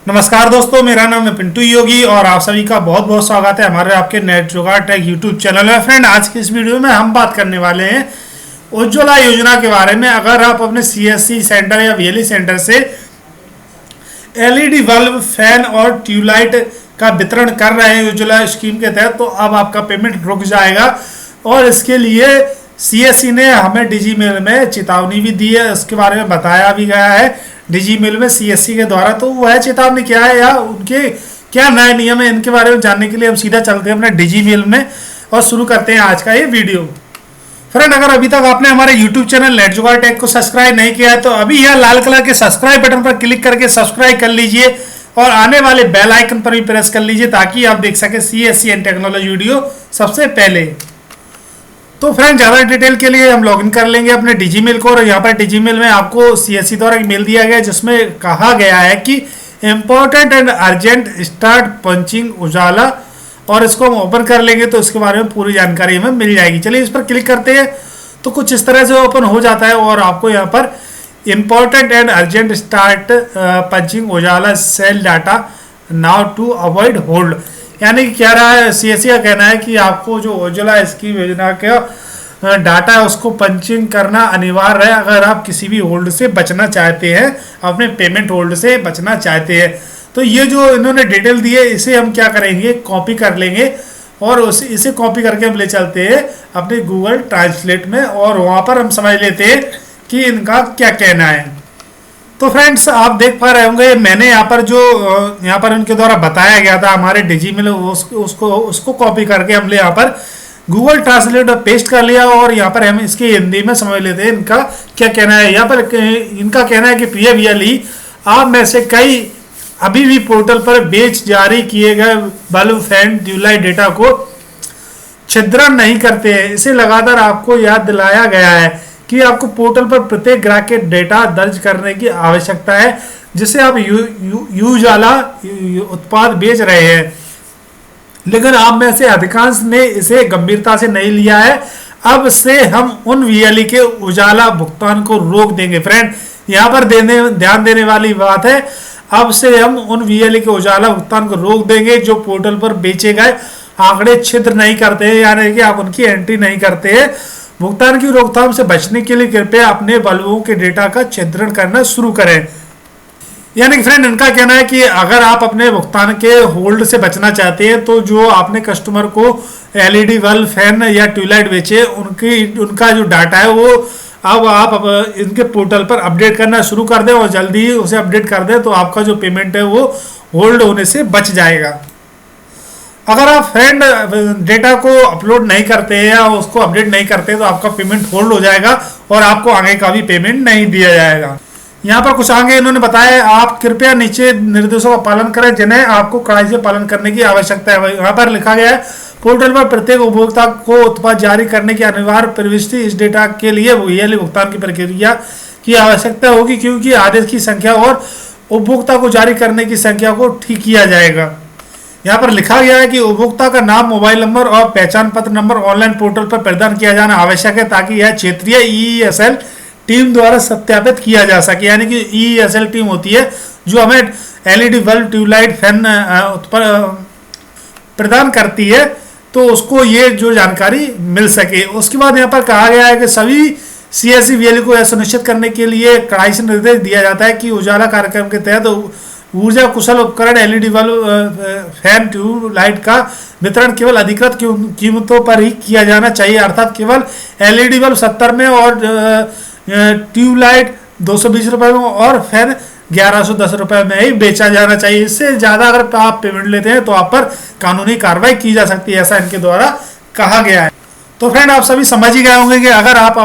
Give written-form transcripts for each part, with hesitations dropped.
नमस्कार दोस्तों, मेरा नाम है पिंटू योगी और आप सभी का बहुत बहुत स्वागत है हमारे आपके नेट जुगाड़ टेक यूट्यूब चैनल में। फ्रेंड, आज की इस वीडियो में हम बात करने वाले हैं उज्ज्वला योजना के बारे में। अगर आप अपने सीएससी सेंटर या वीएलई सेंटर से एलईडी बल्ब, फैन और ट्यूबलाइट का वितरण कर रहे हैं उज्ज्वला स्कीम के तहत, तो अब आपका पेमेंट रुक जाएगा। और इसके लिए सीएससी ने हमें डिजीमेल में चेतावनी भी दी है, उसके बारे में बताया भी गया है डिजीमेल में सीएससी के द्वारा। तो वह चेतावनी क्या है या उनके क्या नए नियम है, इनके बारे में जानने के लिए हम सीधा चलते हैं अपने डिजीमेल में और शुरू करते हैं आज का ये वीडियो। फ्रेंड, अगर अभी तक आपने हमारे यूट्यूब चैनल नेट जुगाड़ टेक को सब्सक्राइब नहीं किया है तो अभी यह लाल कलर के सब्सक्राइब बटन पर क्लिक करके सब्सक्राइब कर लीजिए और आने वाले बेल आइकन पर भी प्रेस कर लीजिए ताकि आप देख सके सीएससी एंड टेक्नोलॉजी वीडियो सबसे पहले। तो फ्रेंड, ज़्यादा डिटेल के लिए हम लॉगिन कर लेंगे अपने डिजीमेल को और यहाँ पर डिजीमेल में आपको सीएससी द्वारा एक मेल दिया गया है जिसमें कहा गया है कि important and urgent start punching उजाला, और इसको हम ओपन कर लेंगे तो इसके बारे में पूरी जानकारी हमें मिल जाएगी। चलिए इस पर क्लिक करते हैं तो कुछ इस तरह से ओपन हो जाता है और आपको यहाँ पर important and urgent start punching उजाला sale data now to avoid hold, यानी कि क्या रहा है, सीएससी का कहना है कि आपको जो उज्ज्वला स्कीम योजना का डाटा है उसको पंचिंग करना अनिवार्य है अगर आप किसी भी होल्ड से बचना चाहते हैं, अपने पेमेंट होल्ड से बचना चाहते हैं। तो ये जो इन्होंने डिटेल दी है इसे हम क्या करेंगे, कॉपी कर लेंगे और इसे कॉपी करके हम ले चलते हैं अपने गूगल ट्रांसलेट में और वहाँ पर हम समझ लेते हैं कि इनका क्या कहना है। तो फ्रेंड्स, आप देख पा रहे होंगे मैंने यहाँ पर इनके द्वारा बताया गया था हमारे डिजीमेल, उसको कॉपी करके हमने यहाँ पर गूगल ट्रांसलेट पर पेस्ट कर लिया और यहाँ पर हम इसके हिंदी में समझ लेते हैं इनका क्या कहना है। यहाँ पर इनका कहना है कि प्रिय वीएलई, आप में से कई अभी भी पोर्टल पर बेच जारी किए गए बल्ब, फैन, ट्यूबलाइट डेटा को छिद्रण नहीं करते हैं। इसे लगातार आपको याद दिलाया गया है कि आपको पोर्टल पर प्रत्येक ग्राहक के डेटा दर्ज करने की आवश्यकता है जिसे आप उजाला उत्पाद बेच रहे हैं, लेकिन आप में से अधिकांश ने इसे गंभीरता से नहीं लिया है। अब से हम उन वीएलई के उजाला भुगतान को रोक देंगे। फ्रेंड, यहाँ पर ध्यान देने वाली बात है, अब से हम उन वीएलई के उजाला भुगतान को रोक देंगे जो पोर्टल पर बेचे गए आंकड़े छिद्र नहीं करते हैं, यानी कि आप उनकी एंट्री नहीं करते हैं। भुगतान की रोकथाम से बचने के लिए कृपया अपने बल्बों के डेटा का छिद्रण करना शुरू करें। यानी कि फ्रेंड, इनका कहना है कि अगर आप अपने भुगतान के होल्ड से बचना चाहते हैं तो जो आपने कस्टमर को एलईडी बल्ब, फैन या ट्यूबलाइट बेचे उनका जो डाटा है वो अब आप इनके पोर्टल पर अपडेट करना शुरू कर दें और जल्दी ही उसे अपडेट कर दें तो आपका जो पेमेंट है वो होल्ड होने से बच जाएगा। अगर आप फ्रेंड डेटा को अपलोड नहीं करते हैं या उसको अपडेट नहीं करते तो आपका पेमेंट होल्ड हो जाएगा और आपको आगे का भी पेमेंट नहीं दिया जाएगा। यहाँ पर कुछ आगे इन्होंने बताया, आप कृपया नीचे निर्देशों का पालन करें जिन्हें आपको कड़ाई से पालन करने की आवश्यकता है। यहाँ पर लिखा गया है, पोर्टल पर प्रत्येक उपभोक्ता को उत्पाद जारी करने की अनिवार्य प्रविष्टि इस डेटा के लिए वीएलई भुगतान की प्रक्रिया की आवश्यकता होगी क्योंकि आदेश की संख्या और उपभोक्ता को जारी करने की संख्या को ठीक किया जाएगा। यहाँ पर लिखा गया है कि उपभोक्ता का नाम, मोबाइल नंबर और पहचान पत्र नंबर ऑनलाइन पोर्टल पर प्रदान किया जाना आवश्यक है ताकि यह क्षेत्रीय ईईएसएल टीम द्वारा सत्यापित किया जा सके। यानी कि ईईएसएल टीम होती है जो हमें एलईडी बल्ब, ट्यूबलाइट, फैन प्रदान करती है, तो उसको ये जो जानकारी मिल सके। उसके बाद यहाँ पर कहा गया है कि सभी सीएससी वीएलई को यह सुनिश्चित करने के लिए कड़ाई से निर्देश दिया जाता है कि उजाला कार्यक्रम के तहत ऊर्जा कुशल उपकरण, एलईडी बल्ब, फैन, ट्यूबलाइट का वितरण केवल अधिकृत कीमतों पर ही किया जाना चाहिए, अर्थात केवल एलईडी बल्ब 70 में और ट्यूबलाइट 220 रुपये में और फैन 1110 रुपये में ही बेचा जाना चाहिए। इससे ज़्यादा अगर आप पेमेंट लेते हैं तो आप पर कानूनी कार्रवाई की जा सकती है, ऐसा इनके द्वारा कहा गया है। तो फ्रेंड, आप सभी समझ ही गए होंगे कि अगर आप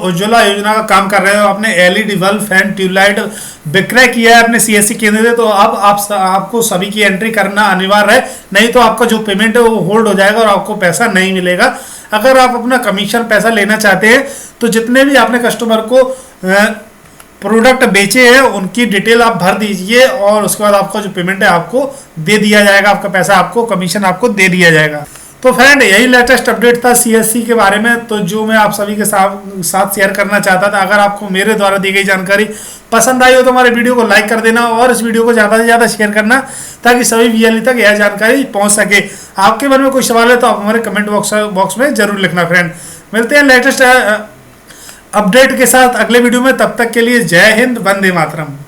उज्ज्वला योजना का काम कर रहे हो, अपने एलईडी बल्ब, फैन, ट्यूबलाइट विक्रय किया है अपने सीएससी केंद्र से, तो अब आपको सभी की एंट्री करना अनिवार्य है, नहीं तो आपका जो पेमेंट है वो होल्ड हो जाएगा और आपको पैसा नहीं मिलेगा। अगर आप अपना कमीशन पैसा लेना चाहते हैं तो जितने भी आपने कस्टमर को प्रोडक्ट बेचे हैं उनकी डिटेल आप भर दीजिए और उसके बाद आपका जो पेमेंट है आपको दे दिया जाएगा, आपका पैसा आपको कमीशन आपको दे दिया जाएगा। तो फ्रेंड यही लेटेस्ट अपडेट था सीएससी के बारे में, तो जो मैं आप सभी के साथ शेयर करना चाहता था। अगर आपको मेरे द्वारा दी गई जानकारी पसंद आई हो तो हमारे वीडियो को लाइक कर देना और इस वीडियो को ज़्यादा से ज़्यादा शेयर करना, ताकि सभी वीएलई तक यह जानकारी पहुंच सके। आपके मन में कोई सवाल है तो आप हमारे कमेंट बॉक्स में जरूर लिखना। फ्रेंड मिलते हैं लेटेस्ट अपडेट के साथ अगले वीडियो में, तब तक के लिए जय हिंद, वंदे मातरम।